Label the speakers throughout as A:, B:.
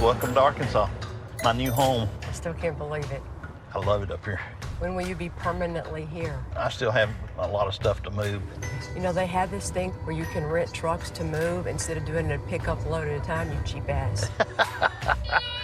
A: welcome to Arkansas, my new home.
B: I still can't believe it.
A: I love it up here.
B: When will you be permanently here?
A: I still have a lot of stuff to move.
B: You know, they have this thing where you can rent trucks to move instead of doing a pickup load at a time, you cheap ass.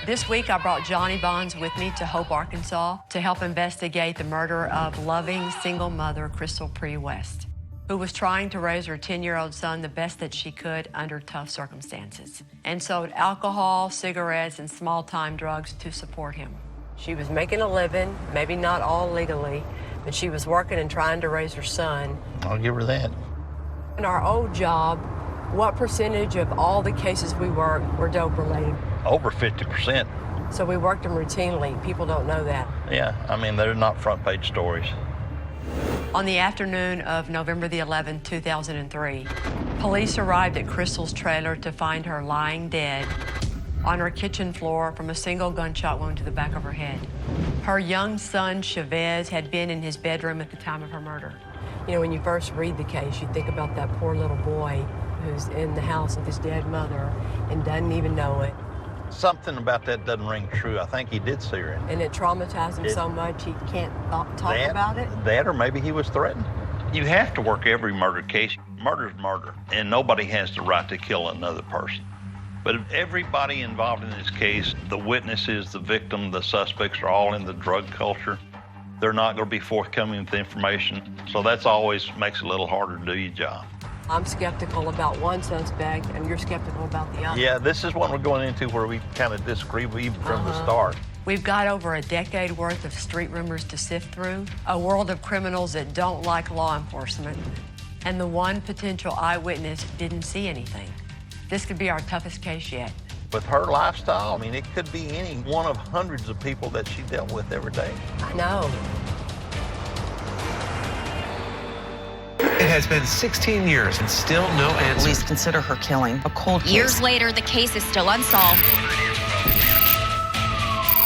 B: This week, I brought Johnny Bonds with me to Hope, Arkansas, to help investigate the murder of loving single mother Crystal Pree West, who was trying to raise her 10-year-old son the best that she could under tough circumstances, and sold alcohol, cigarettes, and small-time drugs to support him. She was making a living, maybe not all legally, but she was working and trying to raise her son.
A: I'll give her that.
B: In our old job, what percentage of all the cases we worked were dope-related?
A: Over 50%.
B: So we worked them routinely. People don't know that.
A: Yeah, I mean, they're not front-page stories.
B: On the afternoon of November the 11th, 2003, police arrived at Crystal's trailer to find her lying dead on her kitchen floor from a single gunshot wound to the back of her head. Her young son, Chavez, had been in his bedroom at the time of her murder. You know, when you first read the case, you think about that poor little boy who's in the house with his dead mother and doesn't even know it.
A: Something about that doesn't ring true. I think he did see her.
B: And it traumatized him so much he can't talk about it?
A: That, or maybe he was threatened. You have to work every murder case. Murder's murder, and nobody has the right to kill another person. But everybody involved in this case, the witnesses, the victim, the suspects are all in the drug culture. They're not going to be forthcoming with information, so that's always makes it a little harder to do your job.
B: I'm skeptical about one suspect, and you're skeptical about the other.
A: Yeah, this is what we're going into where we kind of disagree even from the start.
B: We've got over a decade worth of street rumors to sift through, a world of criminals that don't like law enforcement, and the one potential eyewitness didn't see anything. This could be our toughest case yet.
A: With her lifestyle, I mean, it could be any one of hundreds of people that she dealt with every day.
B: I know.
C: It has been 16 years and still no answer.
D: Police consider her killing a cold case.
E: Years later, the case is still unsolved.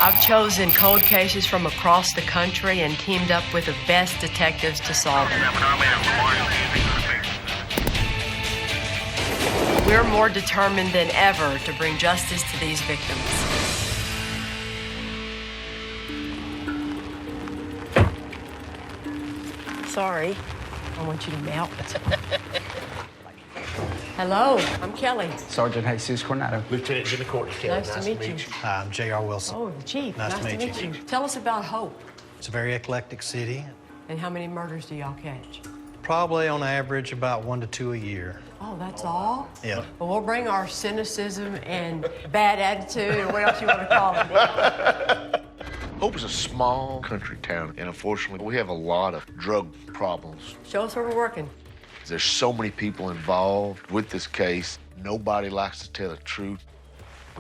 B: I've chosen cold cases from across the country and teamed up with the best detectives to solve them. We're more determined than ever to bring justice to these victims. Sorry, I want you to melt. Hello, I'm Kelly.
F: Sergeant Jesus Coronado.
G: Lieutenant Jimmy Courtney.
B: Nice to meet you.
G: Hi, I'm J.R. Wilson.
B: Oh, the chief.
G: Nice to meet you.
B: Tell us about Hope.
G: It's a very eclectic city.
B: And how many murders do y'all catch?
G: Probably on average about 1 to 2 a year.
B: Oh, that's all?
G: Yeah.
B: Well, we'll bring our cynicism and bad attitude, or what else you want to call it.
H: Hope is a small country town, and unfortunately, we have a lot of drug problems.
B: Show us where we're working.
H: There's so many people involved with this case. Nobody likes to tell the truth.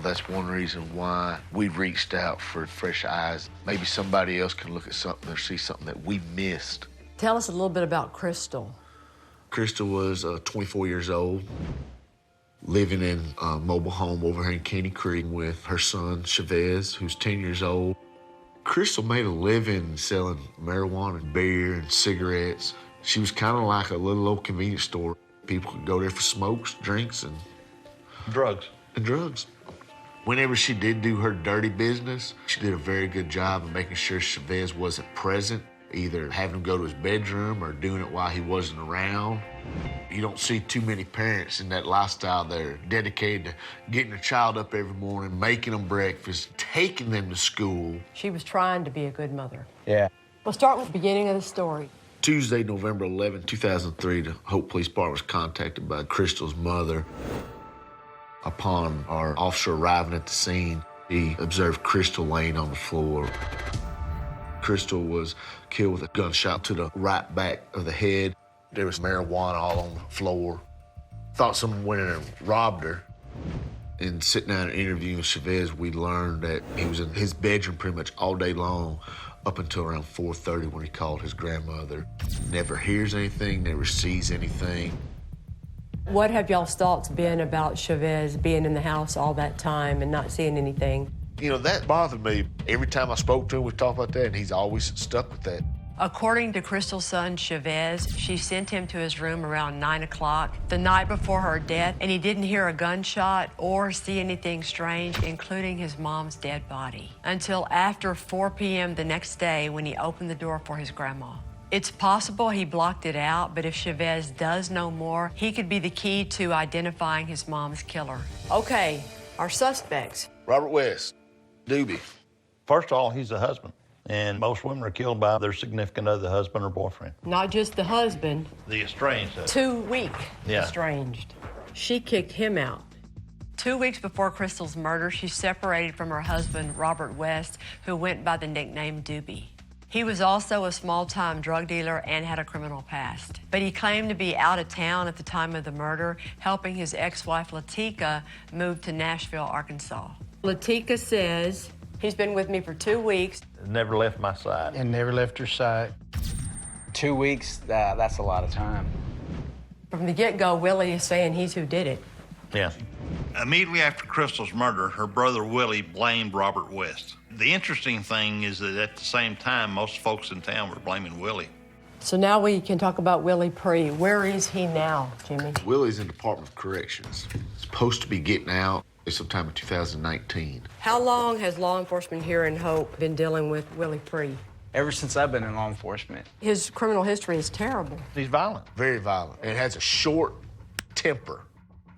H: That's one reason why we reached out for fresh eyes. Maybe somebody else can look at something or see something that we missed.
B: Tell us a little bit about Crystal.
H: Crystal was 24 years old, living in a mobile home over here in Caney Creek with her son, Chavez, who's 10 years old. Crystal made a living selling marijuana and beer and cigarettes. She was kind of like a little old convenience store. People could go there for smokes, drinks, and
A: Drugs.
H: drugs. Whenever she did do her dirty business, she did a very good job of making sure Chavez wasn't present, either having him go to his bedroom or doing it while he wasn't around. You don't see too many parents in that lifestyle that are dedicated to getting their child up every morning, making them breakfast, taking them to school.
B: She was trying to be a good mother.
F: Yeah.
B: We'll start with the beginning of the story.
H: Tuesday, November 11, 2003, the Hope Police Department was contacted by Crystal's mother. Upon our officer arriving at the scene, he observed Crystal laying on the floor. Crystal was killed with a gunshot to the right back of the head. There was marijuana all on the floor. Thought someone went in and robbed her. And sitting down and interviewing Chavez, we learned that he was in his bedroom pretty much all day long up until around 4:30 when he called his grandmother. Never hears anything, never sees anything.
B: What have y'all's thoughts been about Chavez being in the house all that time and not seeing anything?
H: You know, that bothered me. Every time I spoke to him, we talked about that, and he's always stuck with that.
B: According to Crystal's son, Chavez, she sent him to his room around 9 o'clock the night before her death, and he didn't hear a gunshot or see anything strange, including his mom's dead body, until after 4 p.m. the next day when he opened the door for his grandma. It's possible he blocked it out, but if Chavez does know more, he could be the key to identifying his mom's killer. Okay, our suspects.
H: Robert West, Doobie.
A: First of all, he's a husband. And most women are killed by their significant other, husband or boyfriend.
B: Not just the husband.
A: The estranged husband.
B: 2 week
A: Yeah.
B: estranged. She kicked him out. 2 weeks before Crystal's murder, she separated from her husband, Robert West, who went by the nickname Doobie. He was also a small-time drug dealer and had a criminal past. But he claimed to be out of town at the time of the murder, helping his ex-wife, Latika, move to Nashville, Arkansas. Latika says, he's been with me for 2 weeks.
A: Never left my side.
G: And never left her side.
F: 2 weeks, that's a lot of time.
B: From the get-go, Willie is saying he's who did it.
A: Yeah. Immediately after Crystal's murder, her brother Willie blamed Robert West. The interesting thing is that at the same time, most folks in town were blaming Willie.
B: So now we can talk about Willie Pree. Where is he now, Jimmy?
H: Willie's in the Department of Corrections. Supposed to be getting out sometime in 2019.
B: How long has law enforcement here in Hope been dealing with Willie Pree?
F: Ever since I've been in law enforcement.
B: His criminal history is terrible.
A: He's violent.
H: Very violent, and has a short temper.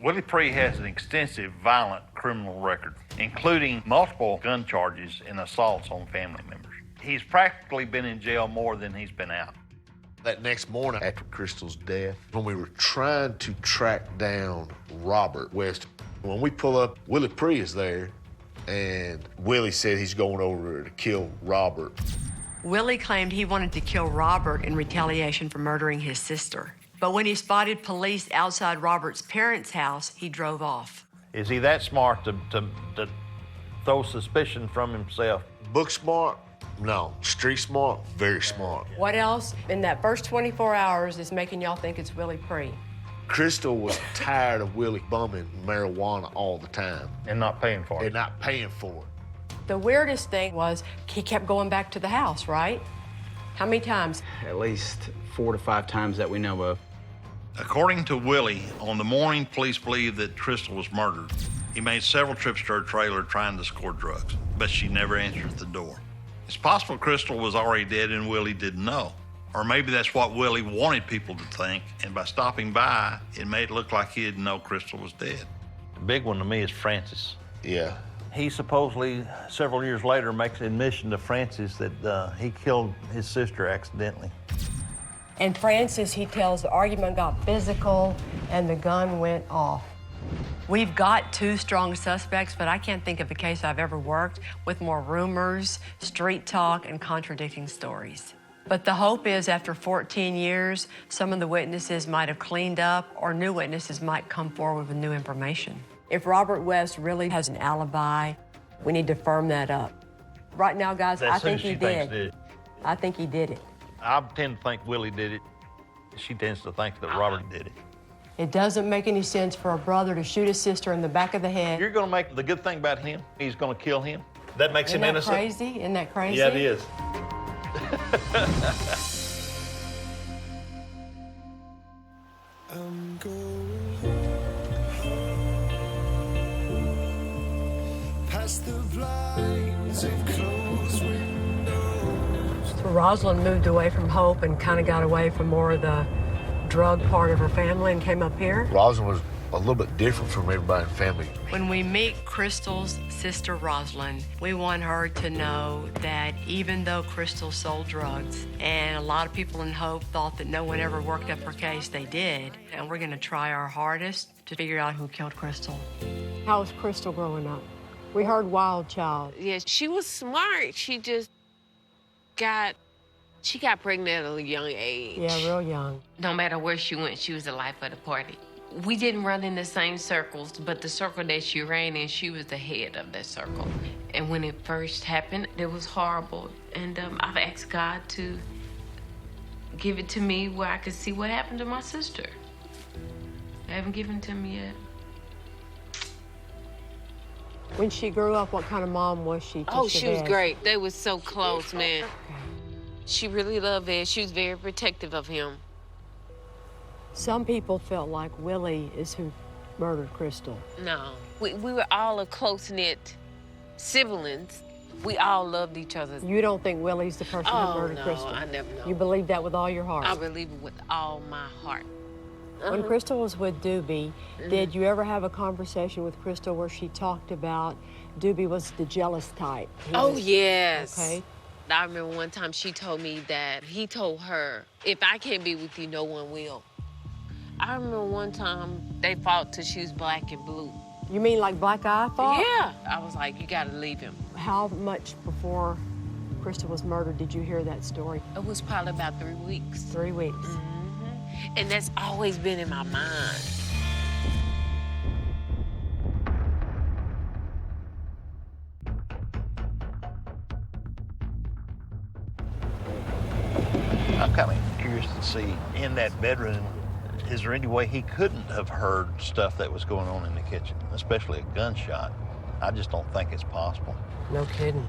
A: Willie Pree has an extensive violent criminal record, including multiple gun charges and assaults on family members. He's practically been in jail more than he's been out.
H: That next morning after Crystal's death, when we were trying to track down Robert West, when we pull up, Willie Pree is there, and Willie said he's going over to kill Robert.
B: Willie claimed he wanted to kill Robert in retaliation for murdering his sister. But when he spotted police outside Robert's parents' house, he drove off.
A: Is he that smart to throw suspicion from himself?
H: Book smart? No. Street smart? Very smart.
B: What else in that first 24 hours is making y'all think it's Willie Pree?
H: Crystal was tired of Willie bumming marijuana all the time.
A: And not paying for it.
H: And not paying for it.
B: The weirdest thing was he kept going back to the house, right? How many times?
F: At least 4 to 5 times that we know of.
A: According to Willie, on the morning police believe that Crystal was murdered, he made several trips to her trailer trying to score drugs, but she never answered the door. It's possible Crystal was already dead and Willie didn't know. Or maybe that's what Willie wanted people to think, and by stopping by, it made it look like he didn't know Crystal was dead. The big one to me is Francis.
H: Yeah.
A: He supposedly, several years later, makes an admission to Francis that he killed his sister accidentally.
B: And Francis, he tells, the argument got physical and the gun went off. We've got 2 strong suspects, but I can't think of a case I've ever worked with more rumors, street talk, and contradicting stories. But the hope is after 14 years, some of the witnesses might have cleaned up or new witnesses might come forward with new information. If Robert West really has an alibi, we need to firm that up. Right now, guys, I think he did. I think he did it.
A: I tend to think Willie did it. She tends to think that Robert did it.
B: It doesn't make any sense for a brother to shoot his sister in the back of the head.
A: You're going to make the good thing about him, he's going to kill him. That makes him innocent.
B: Crazy? Isn't that crazy?
A: Yeah, it is.
I: I'm going past the blinds of closed windows.
B: So Rosalind moved away from Hope and kind of got away from more of the drug part of her family and came up here.
H: Rosalind was a little bit different from everybody in the family.
B: When we meet Crystal's sister, Rosalind, we want her to know that even though Crystal sold drugs, and a lot of people in Hope thought that no one ever worked up her case, they did. And we're gonna try our hardest to figure out who killed Crystal. How was Crystal growing up? We heard wild child.
J: Yeah, she was smart. She just got pregnant at a young age.
B: Yeah, real young.
J: No matter where she went, she was the life of the party. We didn't run in the same circles, but the circle that she ran in, she was the head of that circle. And when it first happened, it was horrible. And I've asked God to give it to me where I could see what happened to my sister. They haven't given it to me yet.
B: When she grew up, what kind of mom was she?
J: Oh, she was great. They were so close, man. She really loved Ed. She was very protective of him.
B: Some people felt like Willie is who murdered Crystal.
J: No, we were all a close-knit siblings. We all loved each other.
B: You don't think Willie's the person who murdered Crystal?
J: I never know.
B: You believe that with all your heart?
J: I believe it with all my heart.
B: When Crystal was with Doobie, did you ever have a conversation with Crystal where she talked about Doobie was the jealous type?
J: Yes.
B: Okay.
J: I remember one time she told me that he told her, if I can't be with you, no one will. I remember one time they fought till she was black and blue.
B: You mean like Black Eye fought?
J: Yeah. I was like, you gotta leave him.
B: How much before Crystal was murdered did you hear that story?
J: It was probably about 3 weeks.
B: 3 weeks.
J: And that's always been in my mind.
A: I'm kind of curious to see in that bedroom, is there any way he couldn't have heard stuff that was going on in the kitchen, especially a gunshot? I just don't think it's possible.
B: No kidding.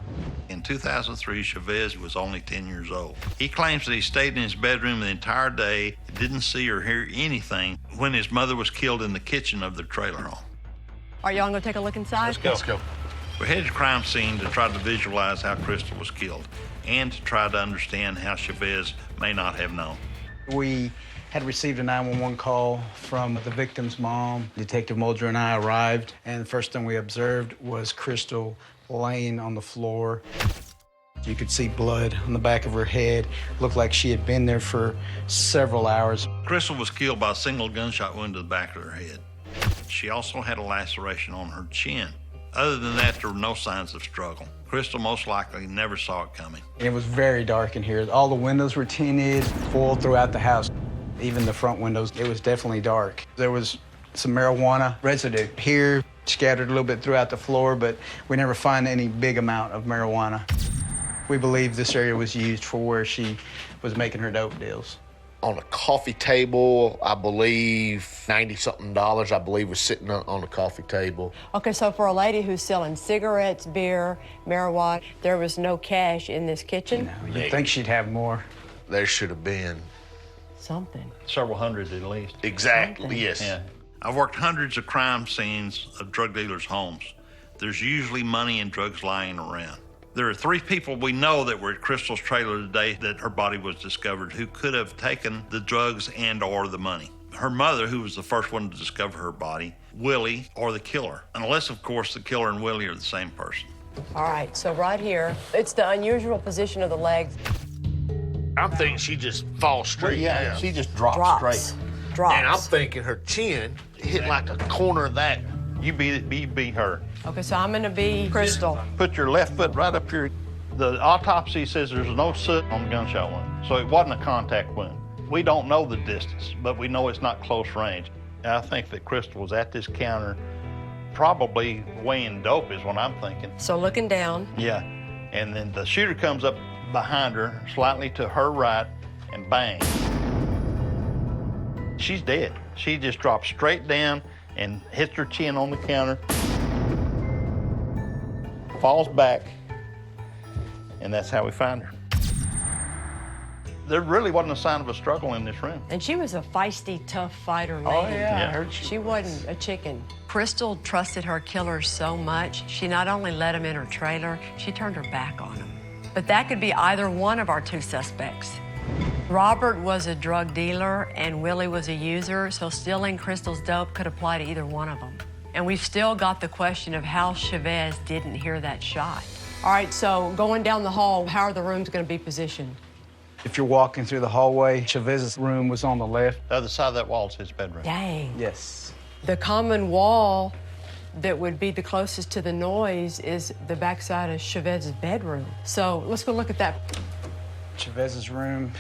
A: In 2003, Chavez was only 10 years old. He claims that he stayed in his bedroom the entire day, didn't see or hear anything when his mother was killed in the kitchen of their trailer home.
B: Are y'all gonna take a look inside?
A: Let's go. We're headed to the crime scene to try to visualize how Crystal was killed and to try to understand how Chavez may not have known.
F: We had received a 911 call from the victim's mom. Detective Mulder and I arrived, and the first thing we observed was Crystal laying on the floor. You could see blood on the back of her head. Looked like she had been there for several hours.
A: Crystal was killed by a single gunshot wound to the back of her head. She also had a laceration on her chin. Other than that, there were no signs of struggle. Crystal most likely never saw it coming.
F: It was very dark in here. All the windows were tinted, full throughout the house. Even the front windows, it was definitely dark. There was some marijuana residue here, scattered a little bit throughout the floor, but we never find any big amount of marijuana. We believe this area was used for where she was making her dope deals.
H: On a coffee table, I believe $90-something, I believe, was sitting on the coffee table.
B: Okay, so for a lady who's selling cigarettes, beer, marijuana, there was no cash in this kitchen?
F: No, you'd think she'd have more.
H: There should have been.
B: Something.
A: Several hundred at least.
H: Exactly,
B: Something.
H: yes.
A: Yeah. I've worked hundreds of crime scenes of drug dealers' homes. There's usually money and drugs lying around. There are 3 people we know that were at Crystal's trailer today that her body was discovered who could have taken the drugs and or the money. Her mother, who was the first one to discover her body, Willie, or the killer. Unless, of course, the killer and Willie are the same person.
B: All right, so right here, it's the unusual position of the legs.
H: I'm thinking she just falls straight down.
A: She just drops straight.
B: Drops.
H: And I'm thinking her chin hit like a corner of that.
A: You beat her.
B: Okay, so I'm gonna be Crystal.
A: Put your left foot right up here. The autopsy says there's no soot on the gunshot wound, so it wasn't a contact wound. We don't know the distance, but we know it's not close range. I think that Crystal was at this counter probably weighing dope is what I'm thinking.
B: So looking down.
A: Yeah, and then the shooter comes up behind her, slightly to her right, and bang. She's dead. She just dropped straight down and hits her chin on the counter, falls back, and that's how we find her. There really wasn't a sign of a struggle in this room.
B: And she was a feisty, tough fighter lady.
A: Oh, yeah. I heard
B: She wasn't a chicken. Crystal trusted her killer so much, she not only let him in her trailer, she turned her back on him. But that could be either one of our 2 suspects. Robert was a drug dealer and Willie was a user, so stealing Crystal's dope could apply to either one of them. And we've still got the question of how Chavez didn't hear that shot. All right, so going down the hall, how are the rooms gonna be positioned?
F: If you're walking through the hallway, Chavez's room was on the left.
A: The other side of that wall is his bedroom.
B: Dang.
F: Yes.
B: The common wall that would be the closest to the noise is the backside of Chavez's bedroom. So let's go look at that.
F: Chavez's room.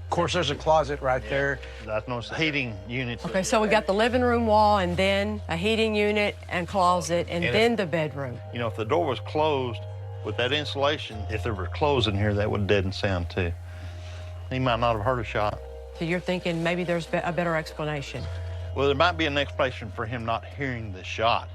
F: Of course, there's a closet right there.
A: That's no heating units.
B: Okay, so we got the living room wall and then a heating unit and closet and then the bedroom.
A: You know, if the door was closed with that insulation, if there were clothes in here, that would deaden sound too. He might not have heard a shot.
B: So you're thinking maybe there's a better explanation.
A: Well, there might be an explanation for him not hearing the shot.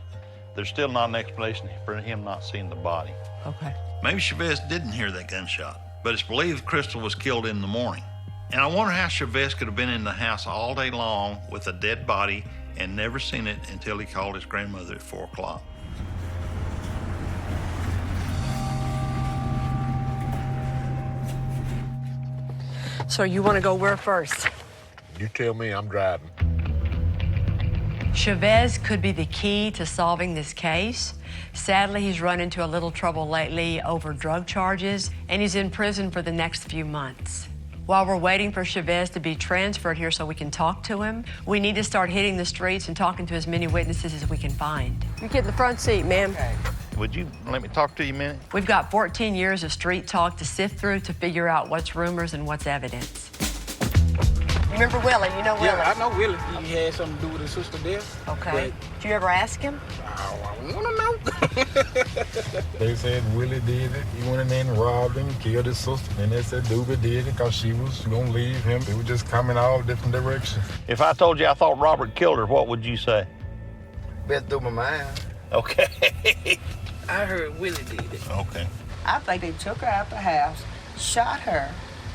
A: There's still not an explanation for him not seeing the body.
B: Okay.
A: Maybe Chavez didn't hear that gunshot. but it's believed Crystal was killed in the morning. And I wonder how Chavez could have been in the house all day long with a dead body and never seen it until he called his grandmother at 4 o'clock.
B: So you want to go where first?
H: You tell me, I'm driving.
B: Chavez could be the key to solving this case. Sadly, he's run into a little trouble lately over drug charges, and he's in prison for the next few months. While we're waiting for Chavez to be transferred here so we can talk to him, we need to start hitting the streets and talking to as many witnesses as we can find. You get in the front seat, ma'am. Okay.
A: Would you let me talk to you a minute?
B: We've got 14 years of street talk to sift through to figure out what's rumors and what's evidence. You remember Willie? You know Willie?
K: Yeah, I know Willie. He had something to do with his sister death.
B: Okay. Did you ever ask him?
K: I want to know.
L: They said Willie did it. He went in there and robbed him, killed his sister. And they said Doobie did it because she was going to leave him. They were just coming all different directions.
A: If I told you I thought Robert killed her, what would you say?
K: Been through my mind.
A: Okay.
K: I heard Willie did it.
A: Okay.
M: I think they took her out the house, shot her,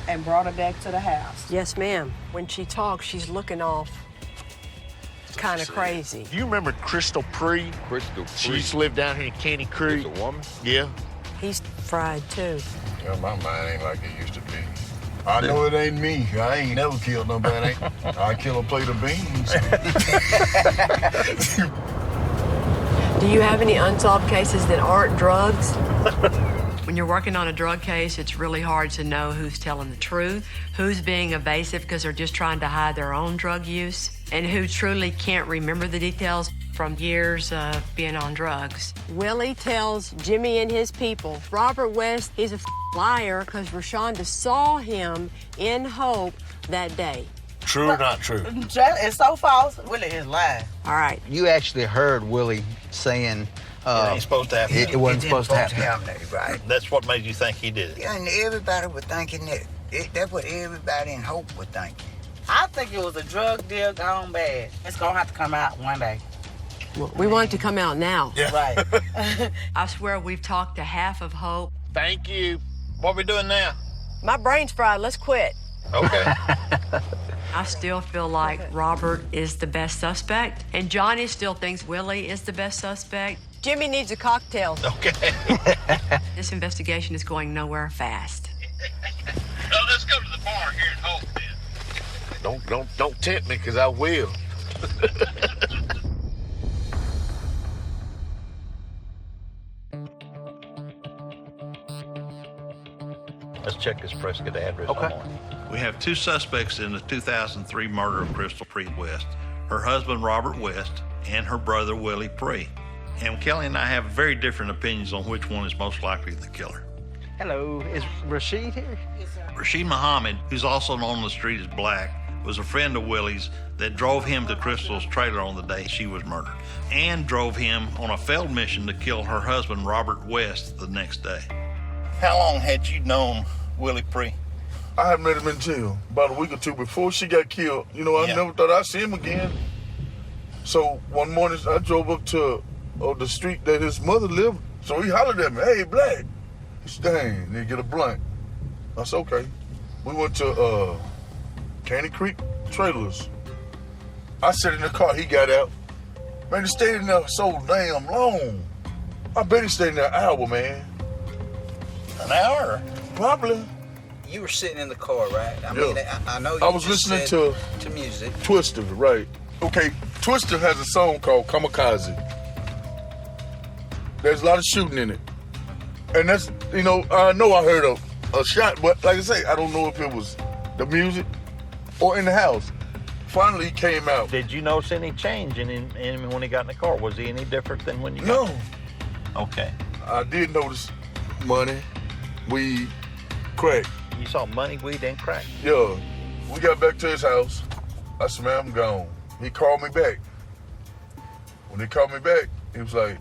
M: and brought her back to the house.
B: Yes, ma'am. When she talks, she's looking off kind of crazy.
H: Do you remember Crystal Pree?
L: Crystal
H: She used to live down here in Caney Creek.
L: She's a woman?
H: Yeah.
B: He's fried, too.
L: Yeah, my mind ain't like it used to be. I know it ain't me. I ain't never killed nobody. I kill a plate of beans.
B: Do you have any unsolved cases that aren't drugs? When you're working on a drug case, it's really hard to know who's telling the truth, who's being evasive because they're just trying to hide their own drug use, and who truly can't remember the details from years of being on drugs. Willie tells Jimmy and his people, Robert West, he's a liar because Rashonda saw him in Hope that day.
H: True or not true?
M: It's so false. Willie is lying.
B: All right.
F: You actually heard Willie saying
A: It ain't supposed to happen.
F: it wasn't supposed to happen.
M: Right.
A: That's what made you think he did it.
M: Yeah, and everybody was thinking that. That's what everybody in Hope was thinking. I think it was a drug deal gone bad. It's gonna have to come out one day.
B: Well, we want it to come out now.
H: Yeah.
M: Right.
B: I swear we've talked to half of Hope.
H: Thank you.
A: What we doing now?
B: My brain's fried. Let's quit.
A: Okay.
B: I still feel like Robert is the best suspect, and Johnny still thinks Willie is the best suspect. Jimmy needs a cocktail.
A: Okay.
B: This investigation is going nowhere fast.
A: Well, let's go to the bar here in Hope then.
H: Don't tempt me, because I will.
A: Let's check this Prescott address.
H: Okay.
A: We have 2 suspects in the 2003 murder of Crystal Pree West. Her husband, Robert West, and her brother, Willie Pree. And Kelly and I have very different opinions on which one is most likely the killer.
F: Hello, is Rashid here?
A: Rashid Muhammad, who's also known on the street as Black, was a friend of Willie's that drove him to Crystal's trailer on the day she was murdered, and drove him on a failed mission to kill her husband, Robert West, the next day. How long had you known Willie Pree?
L: I had met him in jail about a week or two before she got killed. You know, I never thought I'd see him again. So one morning I drove up to the street that his mother lived. So he hollered at me, "Hey, Black." He said, "Dang, need to get a blunt." I said, "Okay." We went to Caney Creek trailers. I sat in the car, he got out. Man, he stayed in there so damn long. I bet he stayed in there an hour, man.
A: An hour?
L: Probably.
M: You were sitting in the car, right? I mean, I know you
L: I was listening to
M: music.
L: Twister, right. Okay, Twister has a song called Kamikaze. There's a lot of shooting in it. And that's, I know I heard a shot, but like I say, I don't know if it was the music or in the house. Finally, he came out.
A: Did you notice any change in him when he got in the car? Was he any different than when you got there?
L: No.
A: Okay.
L: I did notice money, weed, crack.
A: You saw money, weed, and crack?
L: Yeah. We got back to his house. I said, "Man, I'm gone." He called me back. When he called me back, he was like,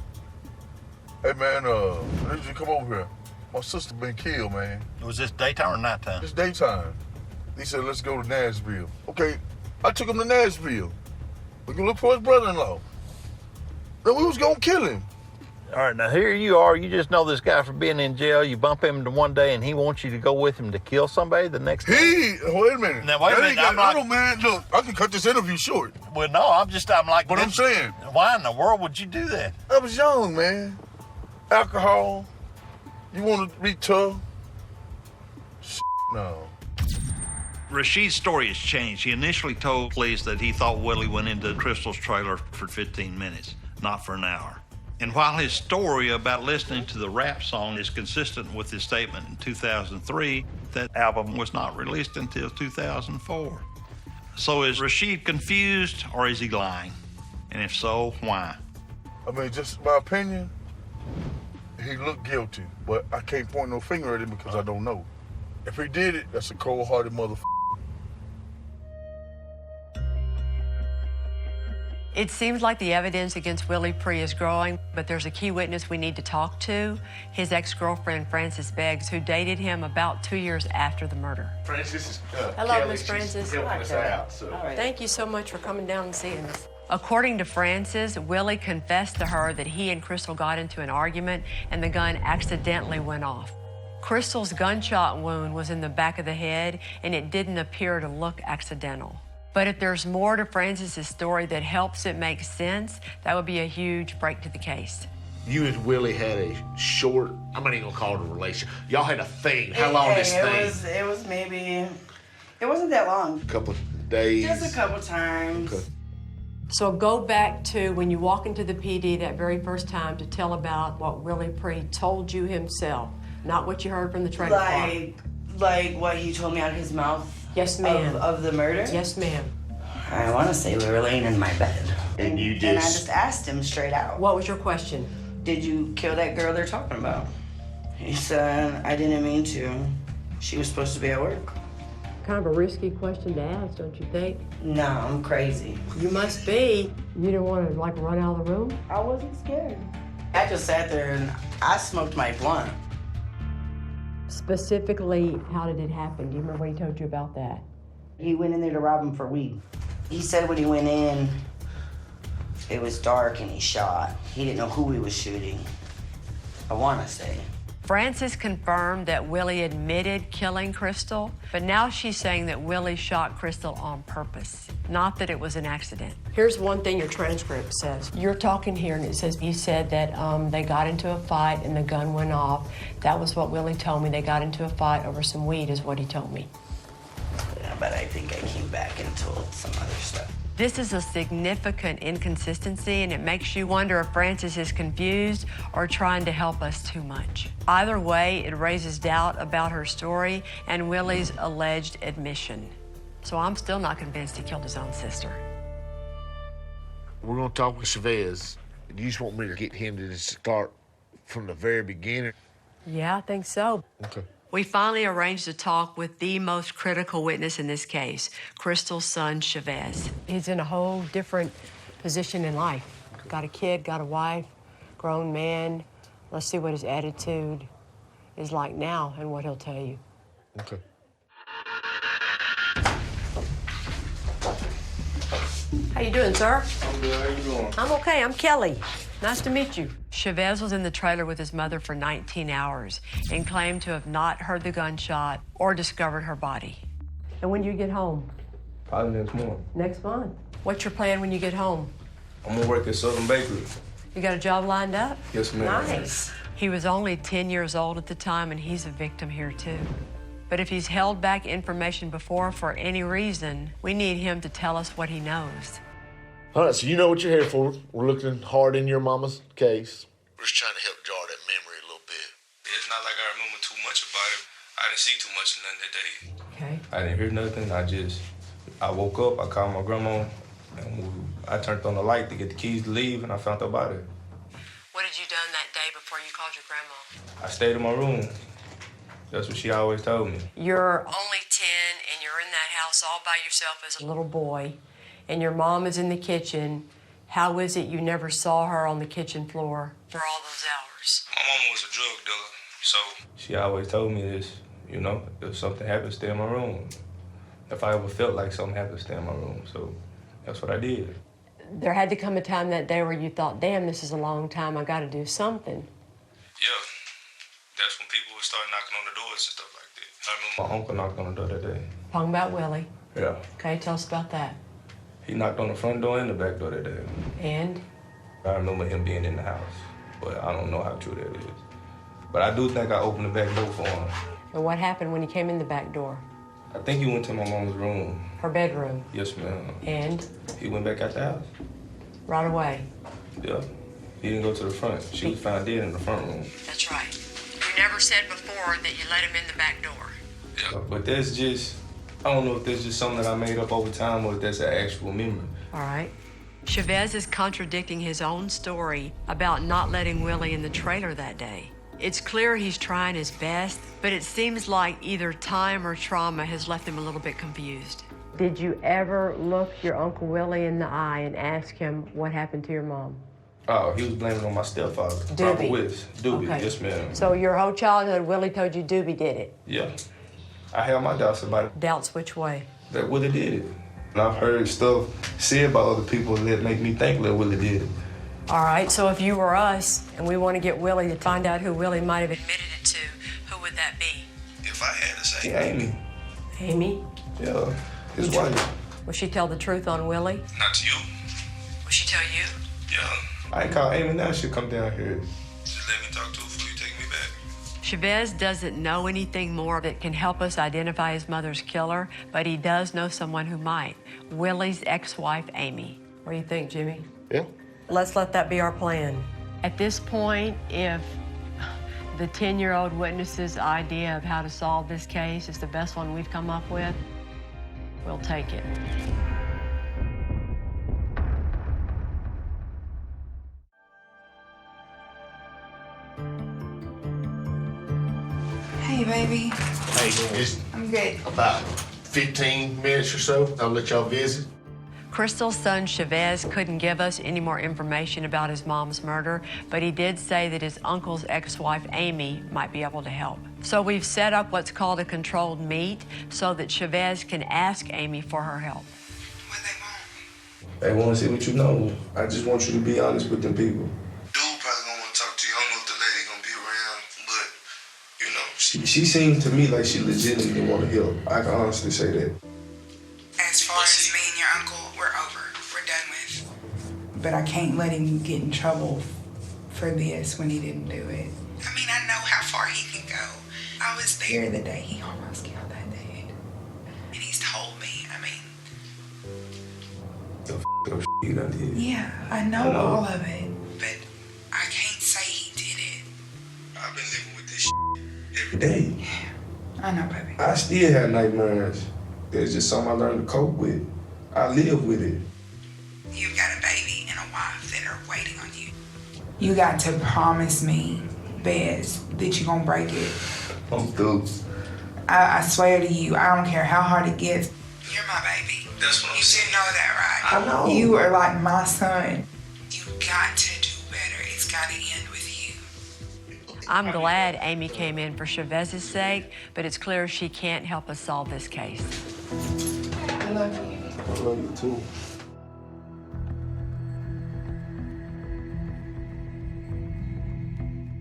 L: "Hey, man, I need you to come over here. My sister been killed, man."
A: Was this daytime or nighttime?
L: It's daytime. He said, "Let's go to Nashville." Okay, I took him to Nashville. We can look for his brother-in-law. Then we was gonna kill him.
A: All right, now here you are. You just know this guy from being in jail. You bump him to one day, and he wants you to go with him to kill somebody the next day.
L: Wait a minute.
A: Now, wait a minute. I'm not...
L: man. Look, I can cut this interview short.
A: Well, no, I'm like...
L: But I'm saying...
A: Why in the world would you do that?
L: I was young, man. Alcohol. You want to be tough? No.
A: Rashid's story has changed. He initially told police that he thought Willie went into Crystal's trailer for 15 minutes, not for an hour. And while his story about listening to the rap song is consistent with his statement in 2003, that album was not released until 2004. So is Rashid confused or is he lying? And if so, why?
L: I mean, just my opinion, he looked guilty, but I can't point no finger at him because I don't know. If he did it, that's a cold-hearted motherfucker.
B: It seems like the evidence against Willie Pree is growing, but there's a key witness we need to talk to, his ex-girlfriend, Frances Beggs, who dated him about 2 years after the murder.
H: Frances, this is
B: Hello,
H: Kelly.
B: Miss Frances.
H: She's helping us out. So.
B: Thank you so much for coming down and seeing us. According to Frances, Willie confessed to her that he and Crystal got into an argument and the gun accidentally went off. Crystal's gunshot wound was in the back of the head, and it didn't appear to look accidental. But if there's more to Frances' story that helps it make sense, that would be a huge break to the case.
H: You and Willie had a short, I'm not even gonna call it a relation. Y'all had a thing. How long this thing?
M: It was maybe, it wasn't that long.
H: A couple of days.
M: Just a couple times.
H: Okay.
B: So go back to when you walk into the PD that very first time to tell about what Willie Pree told you himself, not what you heard from the trailer park.
M: Like what he told me out of his mouth?
B: Yes, ma'am.
M: Of the murder?
B: Yes, ma'am.
M: I want to say we were laying in my bed.
H: And you just...
M: And I just asked him straight out.
B: What was your question?
M: Did you kill that girl they're talking about? He said, I didn't mean to. She was supposed to be at work.
B: Kind of a risky question to ask, don't you think?
M: No, I'm crazy.
B: You must be. You didn't want to, like, run out of the room?
M: I wasn't scared. I just sat there and I smoked my blunt.
B: Specifically, how did it happen? Do you remember what he told you about that?
M: He went in there to rob him for weed. He said when he went in, it was dark and he shot. He didn't know who he was shooting, I want to say.
B: Frances confirmed that Willie admitted killing Crystal, but now she's saying that Willie shot Crystal on purpose, not that it was an accident. Here's one thing your transcript says. You're talking here and it says you said that they got into a fight and the gun went off. That was what Willie told me. They got into a fight over some weed is what he told me.
M: Yeah, but I think I came back and told some other stuff.
B: This is a significant inconsistency, and it makes you wonder if Frances is confused or trying to help us too much. Either way, it raises doubt about her story and Willie's alleged admission. So I'm still not convinced he killed his own sister.
H: We're gonna talk with Chavez. You just want me to get him to start from the very beginning?
B: Yeah, I think so.
H: Okay.
B: We finally arranged a talk with the most critical witness in this case, Crystal's son, Chavez. He's in a whole different position in life. Got a kid, got a wife, grown man. Let's see what his attitude is like now and what he'll tell you.
H: Okay.
B: How you doing, sir?
N: I'm good. How you doing?
B: I'm okay. I'm Kelly. Nice to meet you. Chavez was in the trailer with his mother for 19 hours and claimed to have not heard the gunshot or discovered her body. And when do you get home?
N: Probably next month.
B: Next month. What's your plan when you get home?
N: I'm gonna work at Southern Bakery.
B: You got a job lined up?
N: Yes, ma'am.
B: Nice. He was only 10 years old at the time, and he's a victim here, too. But if he's held back information before for any reason, we need him to tell us what he knows.
H: All right, so you know what you're here for. We're looking hard in your mama's case. We're just trying to help jar that memory a little bit.
N: It's not like I remember too much about it. I didn't see too much of nothing that day.
B: Okay.
N: I didn't hear nothing. I woke up, I called my grandma, and I turned on the light to get the keys to leave, and I found out about it.
B: What had you done that day before you called your grandma?
N: I stayed in my room. That's what she always told me.
B: You're only 10, and you're in that house all by yourself as a little boy, and your mom is in the kitchen. How is it you never saw her on the kitchen floor for all those hours?
N: My mama was a drug dealer, so... She always told me this, you know, if something happened, stay in my room. If I ever felt like something happened, stay in my room, so that's what I did.
B: There had to come a time that day where you thought, damn, this is a long time, I gotta do something.
N: Yeah, that's when people would start knocking on the doors and stuff like that. I remember my uncle knocked on the door that day.
B: Talking about Willie.
N: Yeah.
B: Okay, tell us about that.
N: He knocked on the front door and the back door that day.
B: And?
N: I remember him being in the house, but I don't know how true that is. But I do think I opened the back door for him.
B: And what happened when he came in the back door?
N: I think he went to my mom's room.
B: Her bedroom?
N: Yes, ma'am.
B: And?
N: He went back out the house.
B: Right away?
N: Yeah. He didn't go to the front. She was found dead in the front room.
B: That's right. You never said before that you let him in the back door.
N: Yeah. But that's just, I don't know if that's just something that I made up over time or if that's an actual memory.
B: All right. Chavez is contradicting his own story about not letting Willie in the trailer that day. It's clear he's trying his best, but it seems like either time or trauma has left him a little bit confused. Did you ever look your Uncle Willie in the eye and ask him what happened to your mom?
N: Oh, he was blaming on my stepfather.
B: Doobie.
N: Robert Witts. Doobie,
B: Okay.
N: yes, ma'am.
B: So your whole childhood, Willie told you Doobie did it?
N: Yeah. I have my doubts about it.
B: Doubts which way?
N: That Willie did it. And I've heard stuff said by other people that make me think that Willie did it.
B: All right, so if you were us and we want to get Willie to find out who Willie might have admitted it to, who would that be?
N: If I had to say Amy.
B: Amy?
N: Yeah, his wife.
B: Will she tell the truth on Willie?
N: Not to you.
B: Will she tell you?
N: Yeah. I ain't call Amy now. She'll come down here. Just let me talk to her before you take me back.
B: Chavez doesn't know anything more that can help us identify his mother's killer, but he does know someone who might. Willie's ex-wife, Amy. What do you think, Jimmy?
H: Yeah.
B: Let's let that be our plan. At this point, if the 10-year-old witness's idea of how to solve this case is the best one we've come up with, we'll take it.
O: Hey, baby.
H: Hey, just
O: I'm good.
H: about 15 minutes or so. I'll let y'all visit.
B: Crystal's son Chavez couldn't give us any more information about his mom's murder, but he did say that his uncle's ex-wife, Amy, might be able to help. So we've set up what's called a controlled meet so that Chavez can ask Amy for her help.
N: They want to see what you know. I just want you to be honest with them people.
P: Dude probably gonna want to talk to you. I don't know if the lady gonna be around, but, you know.
N: She seems to me like she legitimately want to help. I can honestly say that.
O: As far as me and your uncle, we're over. We're done with. But I can't let him get in trouble for this when he didn't do it. I mean, I know how far he can go. I was there the day he almost killed that dude. And he's told me, I mean...
N: He done did.
O: Yeah, I know all of it, but I can't say he did it.
P: I've been living with this
N: Every day.
O: Yeah, I know, baby.
N: I still have nightmares. It's just something I learned to cope with. I live with it.
O: You've got a baby and a wife that are waiting on you. You got to promise me, Bez, that you're gonna break it.
N: I'm through.
O: I swear to you, I don't care how hard it gets. You're my baby.
P: That's what I'm
O: You
P: saying.
O: should know that, right?
N: I know.
O: You are like my son. You got to do better. It's got to end with you.
B: I'm glad Amy came in for Chavez's sake, but it's clear she can't help us solve this case.
O: I love you.
N: I love you too.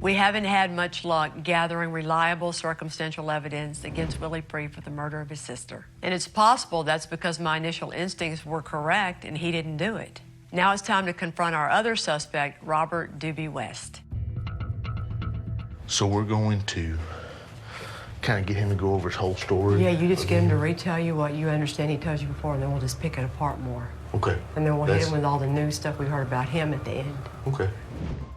B: We haven't had much luck gathering reliable circumstantial evidence against Willie Pree for the murder of his sister. And it's possible that's because my initial instincts were correct and he didn't do it. Now it's time to confront our other suspect, Robert Doobie West.
H: So we're going to kind of get him to go over his whole story.
B: Yeah, you just get him to retell you what you understand he told you before, and then we'll just pick it apart more.
H: Okay.
B: And then we'll hit him with all the new stuff we heard about him at the end.
H: Okay.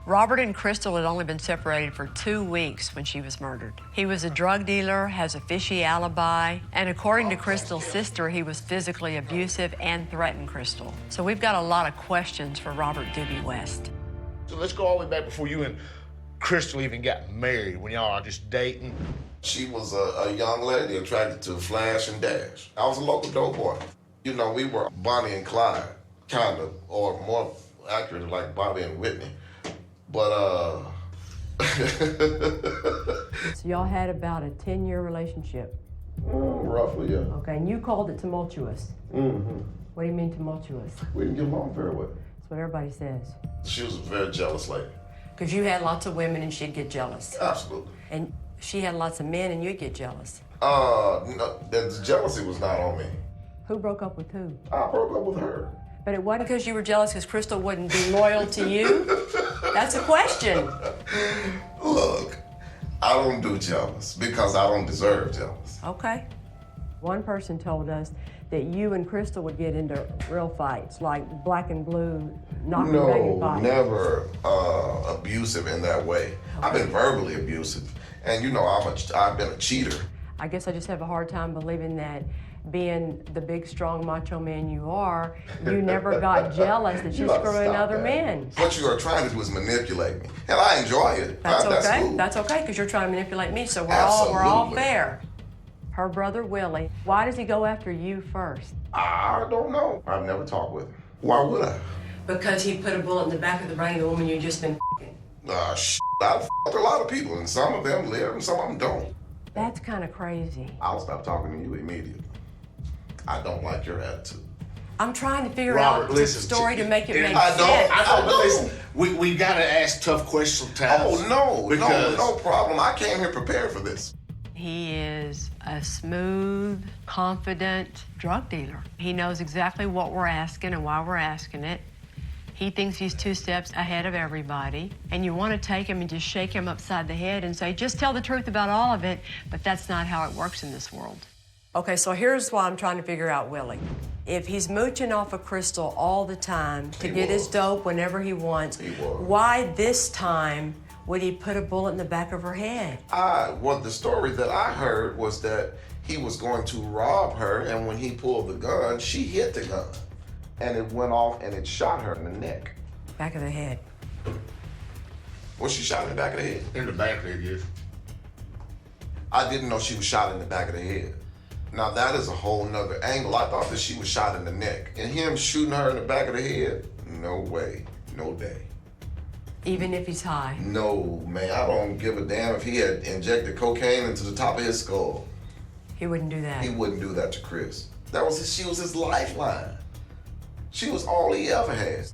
B: Robert and Crystal had only been separated for 2 weeks when she was murdered. He was a drug dealer, has a fishy alibi, and according to Crystal's sister, he was physically abusive and threatened Crystal. So we've got a lot of questions for Robert Doobie West.
H: So let's go all the way back before you and Crystal even got married, when y'all are just dating.
P: She was a young lady attracted to flash and dash. I was a local dope boy. You know, we were Bonnie and Clyde, kind of, or more accurately, like Bobby and Whitney. But,
B: So y'all had about a 10-year relationship?
P: Roughly, yeah.
B: Okay, and you called it tumultuous.
P: Mm-hmm.
B: What do you mean tumultuous?
P: We didn't get along very well.
B: what everybody says.
P: She was a very jealous lady.
B: Because you had lots of women and she'd get jealous.
P: Absolutely.
B: And she had lots of men and you'd get jealous.
P: No, the jealousy was not on me.
B: Who broke up with who?
P: I broke up with her.
B: But it wasn't because you were jealous because Crystal wouldn't be loyal to you? That's a question.
P: Look, I don't do jealous because I don't deserve jealous.
B: Okay. One person told us that you and Crystal would get into real fights, like black and blue, knocking back and
P: No,
B: fighting.
P: never abusive in that way. Okay. I've been verbally abusive. And you know, I've been a cheater.
B: I guess I just have a hard time believing that being the big, strong, macho man you are, you never got jealous that you're screwing other men.
P: What you are trying to do is manipulate me. And I enjoy it.
B: That's okay.
P: Cool.
B: That's okay, because you're trying to manipulate me, so we're all fair. Her brother, Willie, why does he go after you first?
P: I don't know. I've never talked with him. Why would I?
B: Because he put a bullet in the back of the brain of the woman you've just been f***ing.
P: I've f***ed a lot of people, and some of them live and some of them don't.
B: That's kind of crazy.
P: I'll stop talking to you immediately. I don't like your attitude.
B: I'm trying to figure out the story to make it make sense.
P: I don't.
H: Listen, we got to ask tough questions sometimes.
P: Oh, no problem. I came here prepared for this.
B: He is a smooth, confident drug dealer. He knows exactly what we're asking and why we're asking it. He thinks he's 2 steps ahead of everybody. And you want to take him and just shake him upside the head and say, just tell the truth about all of it. But that's not how it works in this world. Okay, so here's why I'm trying to figure out Willie. If he's mooching off of Crystal all the time to get his dope whenever he wants, why this time would he put a bullet in the back of her head?
P: Well, the story that I heard was that he was going to rob her, and when he pulled the gun, she hit the gun. And it went off and it shot her in the neck.
B: Back of the head.
P: Was she shot in the back of the head?
H: In the back of the head, yes.
P: I didn't know she was shot in the back of the head. Now that is a whole nother angle. I thought that she was shot in the neck. And him shooting her in the back of the head, no way, no day.
B: Even if he's high?
P: No, man, I don't give a damn if he had injected cocaine into the top of his skull.
B: He wouldn't do that?
P: He wouldn't do that to Chris. She was his lifeline. She was all he ever had.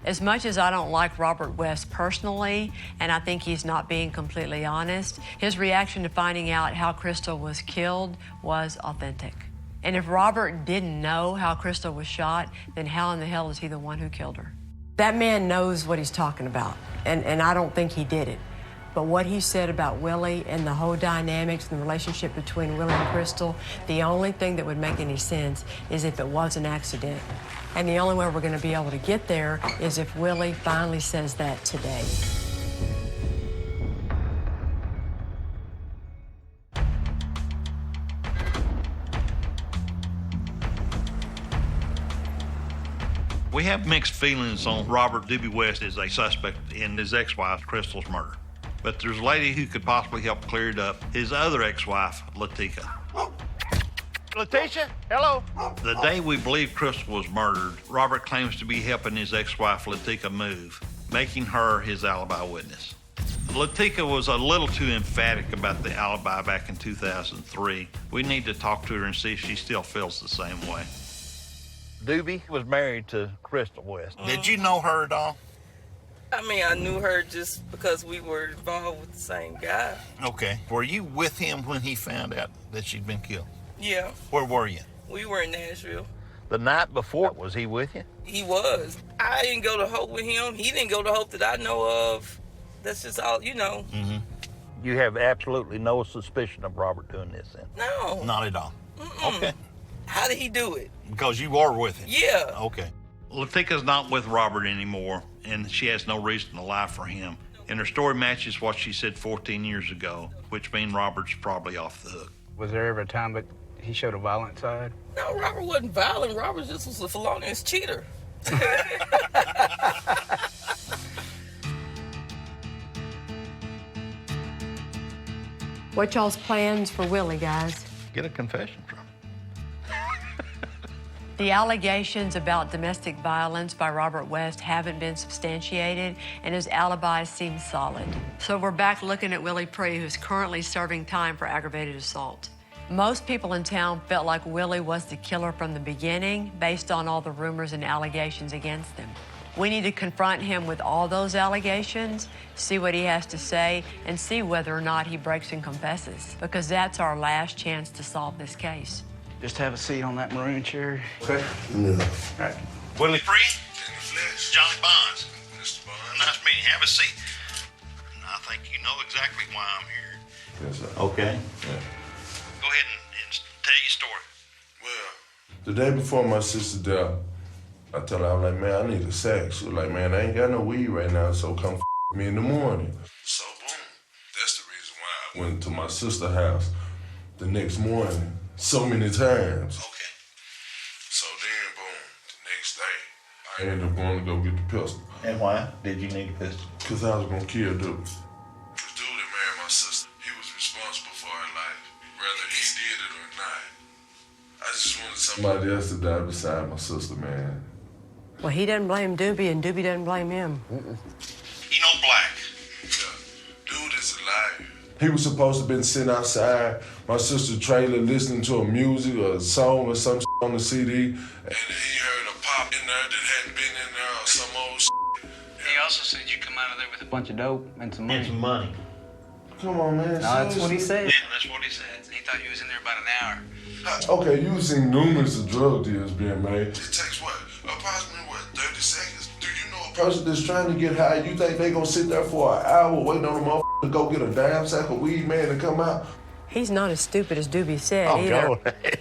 B: As much as I don't like Robert West personally, and I think he's not being completely honest, his reaction to finding out how Crystal was killed was authentic. And if Robert didn't know how Crystal was shot, then how in the hell is he the one who killed her? That man knows what he's talking about, and I don't think he did it. But what he said about Willie and the whole dynamics and the relationship between Willie and Crystal, the only thing that would make any sense is if it was an accident. And the only way we're going to be able to get there is if Willie finally says that today.
A: We have mixed feelings on Robert Doobie West as a suspect in his ex-wife, Crystal's murder. But there's a lady who could possibly help clear it up, his other ex-wife, Latika.
Q: Letitia, hello.
A: The day we believe Crystal was murdered, Robert claims to be helping his ex-wife, Latika, move, making her his alibi witness. Latika was a little too emphatic about the alibi back in 2003. We need to talk to her and see if she still feels the same way.
Q: Doobie was married to Crystal West.
K: Did you know her at all?
R: I mean, I knew her just because we were involved with the same guy.
K: Okay. Were you with him when he found out that she'd been killed?
R: Yeah.
K: Where were you?
R: We were in Nashville.
Q: The night before, was he with you?
R: He was. I didn't go to Hope with him. He didn't go to Hope that I know of. That's just all, you know.
Q: Mm-hmm. You have absolutely no suspicion of Robert doing this then?
R: No.
K: Not at all. Okay.
R: How did he do it?
K: Because you are with him?
R: Yeah.
K: Okay.
A: Latika's not with Robert anymore, and she has no reason to lie for him. And her story matches what she said 14 years ago, which means Robert's probably off the hook.
F: Was there ever a time that he showed a violent side?
R: No, Robert wasn't violent. Robert just was a felonious cheater.
B: What y'all's plans for Willie, guys?
A: Get a confession from him.
B: The allegations about domestic violence by Robert West haven't been substantiated, and his alibi seems solid. So we're back looking at Willie Pree, who's currently serving time for aggravated assault. Most people in town felt like Willie was the killer from the beginning, based on all the rumors and allegations against him. We need to confront him with all those allegations, see what he has to say, and see whether or not he breaks and confesses, because that's our last chance to solve this case.
F: Just have a seat on that maroon chair. Okay.
L: Yeah.
F: All right.
A: Willie Free? Johnny Bonds. Mr. Bonds. Nice meeting you. Have a seat. I think you know exactly why I'm here.
L: Yes, sir.
A: Okay.
L: Yeah.
A: Go ahead and tell your story.
L: Well, the day before my sister died, I told her, I was like, man, I need a sack. She was like, man, I ain't got no weed right now, so come with me in the morning. So, boom. That's the reason why I went to my sister's house the next morning so many times. Okay. So then, boom, the next day, I ended up going to go get the pistol.
A: And why did you need a pistol?
L: Because I was going to kill dude. The dude that married my sister, he was responsible for her life, whether he did it or not. I just wanted somebody else to die beside my sister, man.
B: Well, he doesn't blame Doobie, and Doobie doesn't blame him.
A: You know Black.
L: Yeah. Dude is a liar. He was supposed to have been sitting outside my sister's trailer listening to a music or a song or some on the CD, and he heard a pop in there that hadn't been in there or some old
F: He also said you come out of there with a bunch of dope and some money.
A: And some money.
L: Come on, man.
F: No, that's what he said.
A: Yeah, that's what he said.
F: He thought you was in there about an hour.
L: Okay, you've seen numerous of drug deals being made. It takes what? Approximately what, 30 seconds? Do you know a person that's trying to get high, you think they gonna sit there for an hour waiting on a motherfucker to go get a damn sack of weed, man, and come out?
B: He's not as stupid as Doobie said
A: Oh,
B: either.
A: God.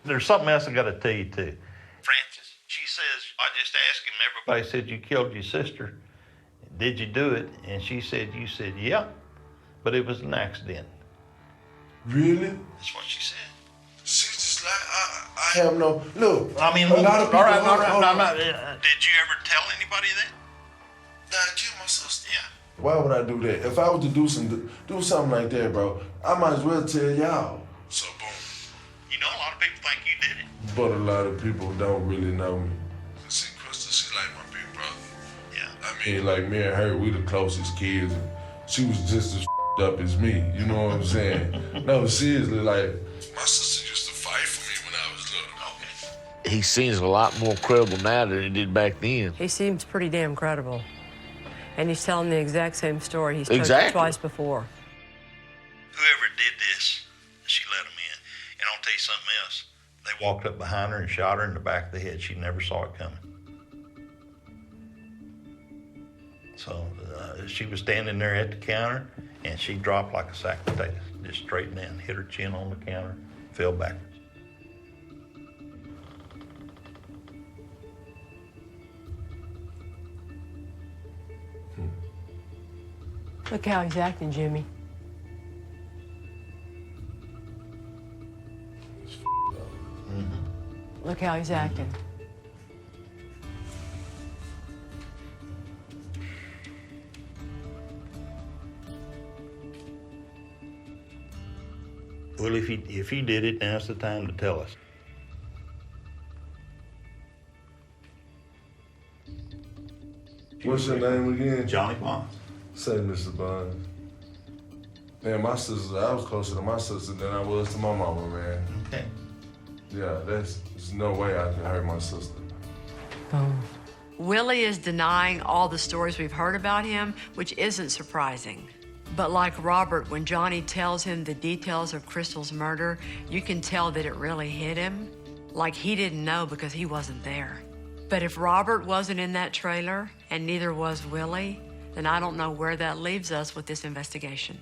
A: There's something else I got to tell you, too. Francis, she says, I just asked him, everybody said you killed your sister. Did you do it? And she said, you said, yeah, but it was an accident.
L: Really?
A: That's what she said.
L: She's just like, I have no, look.
A: I mean,
L: a lot of people.
A: all right, did you ever tell anybody that?
L: That I killed my sister. Yeah. Why would I do that? If I was to do something like that, bro, I might as well tell y'all. So boom.
A: You know, a lot of people think you did it.
L: But a lot of people don't really know me. See, Crystal, she like my big brother. Yeah. I mean, like me and her, we the closest kids. She was just as up as me. You know what I'm saying? No, seriously, like my sister used to fight for me when I was little. Okay.
H: He seems a lot more credible now than he did back then.
B: He seems pretty damn credible. And he's telling the exact same story he's told
H: Exactly.
B: you twice before.
A: Whoever did this, she let him in. And I'll tell you something else. They walked up behind her and shot her in the back of the head. She never saw it coming. So she was standing there at the counter, and she dropped like a sack of potatoes, just straight down, hit her chin on the counter, fell backwards.
B: Look how he's acting, Jimmy. Look how he's acting.
A: Well, if he did it, now's the time to tell us.
L: What's your name again?
A: Johnny Bonds.
L: Say, Mr. Bonds. Man, my sister, I was closer to my sister than I was to my mama, man.
A: Okay.
L: Yeah, there's no way I can hurt my sister.
B: Willie is denying all the stories we've heard about him, which isn't surprising. But like Robert, when Johnny tells him the details of Crystal's murder, you can tell that it really hit him. Like he didn't know because he wasn't there. But if Robert wasn't in that trailer, and neither was Willie, then I don't know where that leaves us with this investigation.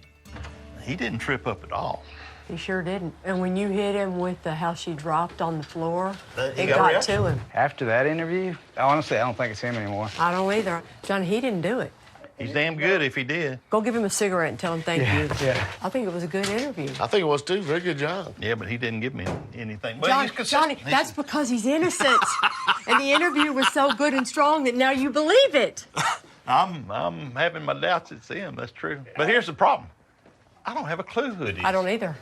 A: He didn't trip up at all.
B: He sure didn't. And when you hit him with how she dropped on the floor,
A: He
B: it
A: got a
B: got
A: reaction.
B: to him.
F: After that interview, honestly, I don't think it's him anymore.
B: I don't either. John, he didn't do it.
A: He's damn good if he did.
B: Go give him a cigarette and tell him thank you.
F: Yeah.
B: I think it was a good interview.
H: I think it was too. Very good job.
A: Yeah, but he didn't give me anything. Well,
B: John,
A: he's consistent.
B: Johnny, that's because he's innocent. And the interview was so good and strong that now you believe it.
A: I'm having my doubts it's him. That's true. But here's the problem. I don't have a clue who it is.
B: I don't either.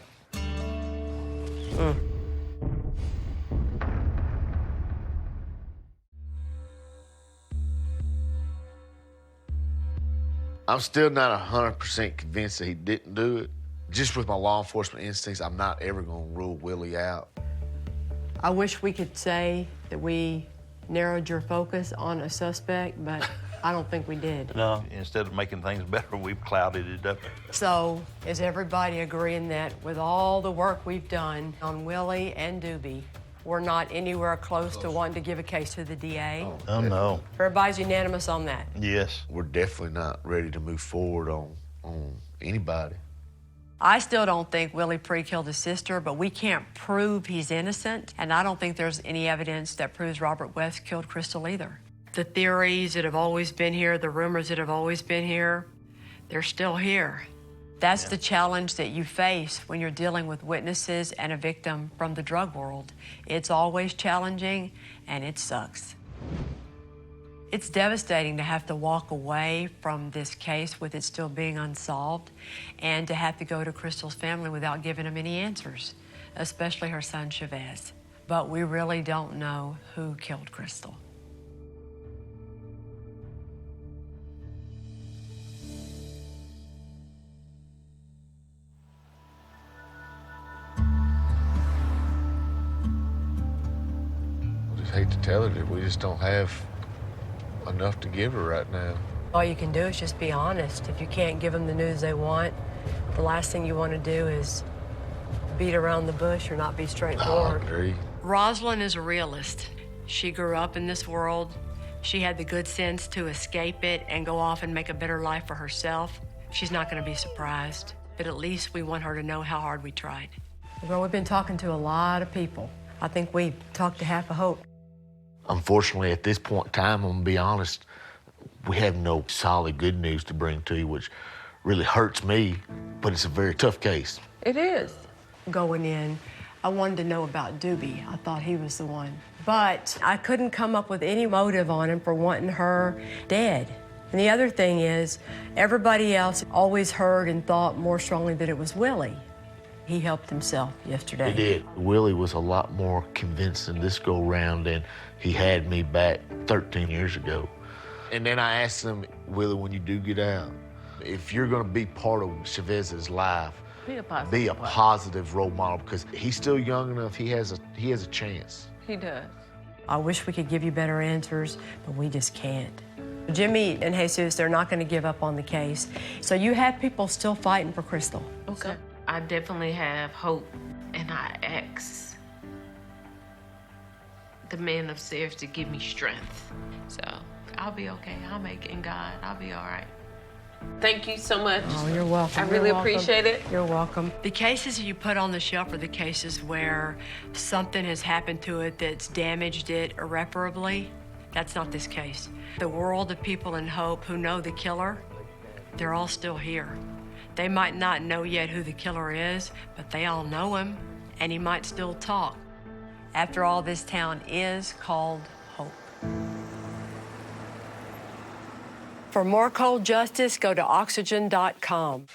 H: I'm still not 100% convinced that he didn't do it. Just with my law enforcement instincts, I'm not ever going to rule Willie out.
B: I wish we could say that we narrowed your focus on a suspect, but I don't think we did.
A: No, instead of making things better, we've clouded it up.
B: So is everybody agreeing that with all the work we've done on Willie and Doobie, we're not anywhere close to wanting to give a case to the DA?
A: Oh, no.
B: Everybody's unanimous on that?
A: Yes.
H: We're definitely not ready to move forward on anybody.
B: I still don't think Willie pre-killed his sister, but we can't prove he's innocent, and I don't think there's any evidence that proves Robert West killed Crystal either. The theories that have always been here, the rumors that have always been here, they're still here. That's the challenge that you face when you're dealing with witnesses and a victim from the drug world. It's always challenging, and it sucks. It's devastating to have to walk away from this case with it still being unsolved and to have to go to Crystal's family without giving them any answers, especially her son, Chavez. But we really don't know who killed Crystal.
H: I just hate to tell her that we just don't have enough to give her right now.
B: All you can do is just be honest. If you can't give them the news they want, the last thing you want to do is beat around the bush or not be straightforward.
H: I agree.
B: Rosalind is a realist. She grew up in this world. She had the good sense to escape it and go off and make a better life for herself. She's not going to be surprised, but at least we want her to know how hard we tried. Well, we've been talking to a lot of people. I think we talked to half of Hope.
H: Unfortunately, at this point in time, I'm gonna be honest, we have no solid good news to bring to you, which really hurts me, but it's a very tough case.
B: It is. Going in, I wanted to know about Doobie. I thought he was the one. But I couldn't come up with any motive on him for wanting her dead. And the other thing is, everybody else always heard and thought more strongly that it was Willie. He helped himself yesterday.
H: He did. Willie was a lot more convincing this go round than he had me back 13 years ago. And then I asked him, Willie, when you do get out, if you're gonna be part of Chavez's life, be a positive role model, because he's still young enough, he has a chance.
B: He does. I wish we could give you better answers, but we just can't. Jimmy and Jesus, they're not gonna give up on the case. So you have people still fighting for Crystal.
J: Okay. I definitely have hope, and I ask the man upstairs to give me strength. So I'll be okay. I'll make it in God. I'll be all right. Thank you so much.
B: Oh, you're welcome.
J: I really appreciate it.
B: You're welcome. The cases you put on the shelf are the cases where something has happened to it that's damaged it irreparably. That's not this case. The world of people in Hope who know the killer, they're all still here. They might not know yet who the killer is, but they all know him, and he might still talk. After all, this town is called Hope. For more cold justice, go to oxygen.com.